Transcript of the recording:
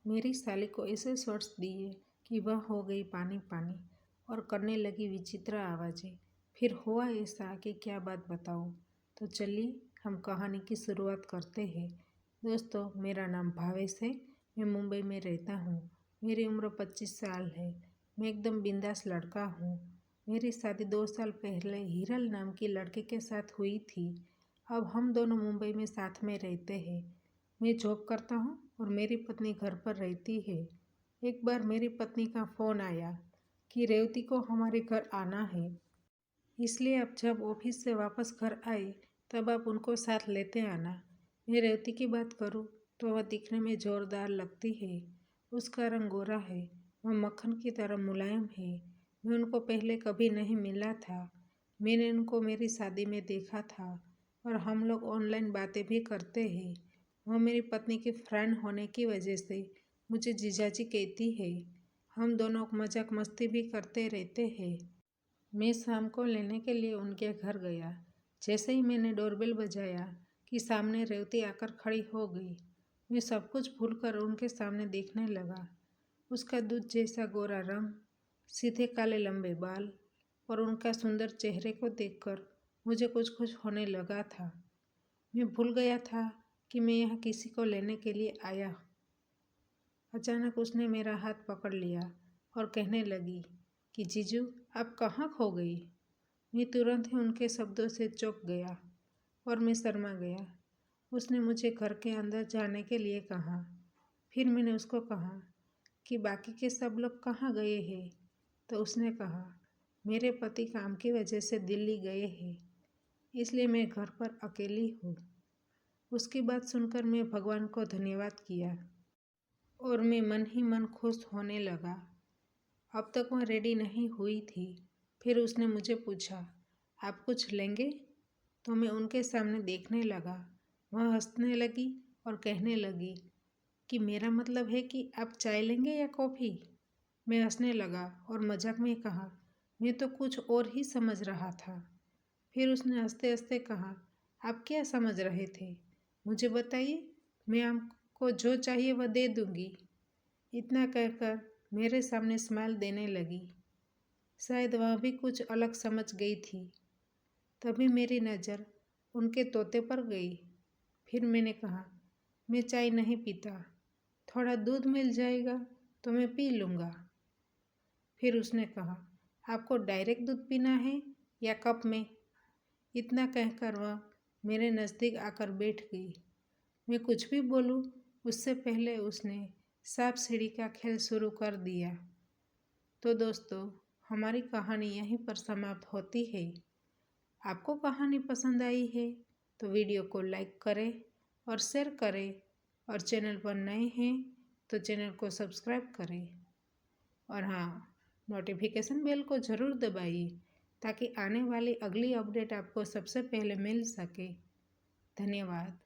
मेरी साली को ऐसे शॉट्स दिए कि वह हो गई पानी पानी और करने लगी विचित्र आवाज़ें। फिर हुआ ऐसा कि क्या बात बताऊँ। तो चलिए हम कहानी की शुरुआत करते हैं। दोस्तों, मेरा नाम भावेश है। मैं मुंबई में रहता हूँ। मेरी उम्र 25 साल है। मैं एकदम बिंदास लड़का हूँ। मेरी शादी 2 साल पहले हिरल नाम की लड़के के साथ हुई थी। अब हम दोनों मुंबई में साथ में रहते हैं। मैं जॉब करता हूँ और मेरी पत्नी घर पर रहती है। एक बार मेरी पत्नी का फ़ोन आया कि रेवती को हमारे घर आना है, इसलिए अब जब ऑफिस से वापस घर आए तब आप उनको साथ लेते आना। मैं रेवती की बात करूँ तो वह दिखने में ज़ोरदार लगती है। उसका रंग गोरा है, वह मक्खन की तरह मुलायम है। मैं उनको पहले कभी नहीं मिला था। मैंने उनको मेरी शादी में देखा था और हम लोग ऑनलाइन बातें भी करते हैं। वह मेरी पत्नी की फ्रेंड होने की वजह से मुझे जीजाजी कहती है। हम दोनों मजाक मस्ती भी करते रहते हैं। मैं शाम को लेने के लिए उनके घर गया। जैसे ही मैंने डोरबेल बजाया कि सामने रेवती आकर खड़ी हो गई। मैं सब कुछ भूलकर उनके सामने देखने लगा। उसका दूध जैसा गोरा रंग, सीधे काले लंबे बाल और उनका सुंदर चेहरे को देखकर मुझे कुछ कुछ होने लगा था। मैं भूल गया था कि मैं यहाँ किसी को लेने के लिए आया। अचानक उसने मेरा हाथ पकड़ लिया और कहने लगी कि जीजू, आप कहाँ खो गई। मैं तुरंत ही उनके शब्दों से चौंक गया और मैं शर्मा गया। उसने मुझे घर के अंदर जाने के लिए कहा। फिर मैंने उसको कहा कि बाकी के सब लोग कहाँ गए हैं। तो उसने कहा, मेरे पति काम की वजह से दिल्ली गए हैं, इसलिए मैं घर पर अकेली हूँ। उसकी बात सुनकर मैं भगवान को धन्यवाद किया और मैं मन ही मन खुश होने लगा। अब तक वह रेडी नहीं हुई थी। फिर उसने मुझे पूछा, आप कुछ लेंगे? तो मैं उनके सामने देखने लगा। वह हंसने लगी और कहने लगी कि मेरा मतलब है कि आप चाय लेंगे या कॉफ़ी। मैं हंसने लगा और मजाक में कहा, मैं तो कुछ और ही समझ रहा था। फिर उसने हंसते हंसते कहा, आप क्या समझ रहे थे? मुझे बताइए, मैं आपको जो चाहिए वह दे दूंगी। इतना कहकर मेरे सामने स्माइल देने लगी। शायद वह भी कुछ अलग समझ गई थी। तभी मेरी नज़र उनके तोते पर गई। फिर मैंने कहा, मैं चाय नहीं पीता, थोड़ा दूध मिल जाएगा तो मैं पी लूँगा। फिर उसने कहा, आपको डायरेक्ट दूध पीना है या कप में? इतना कहकर वह मेरे नज़दीक आकर बैठ गई। मैं कुछ भी बोलूं उससे पहले उसने सांप सीढ़ी का खेल शुरू कर दिया। तो दोस्तों, हमारी कहानी यहीं पर समाप्त होती है। आपको कहानी पसंद आई है तो वीडियो को लाइक करें और शेयर करें और चैनल पर नए हैं तो चैनल को सब्सक्राइब करें। और हाँ, नोटिफिकेशन बेल को ज़रूर दबाइए ताकि आने वाली अगली अपडेट आपको सबसे पहले मिल सके। धन्यवाद।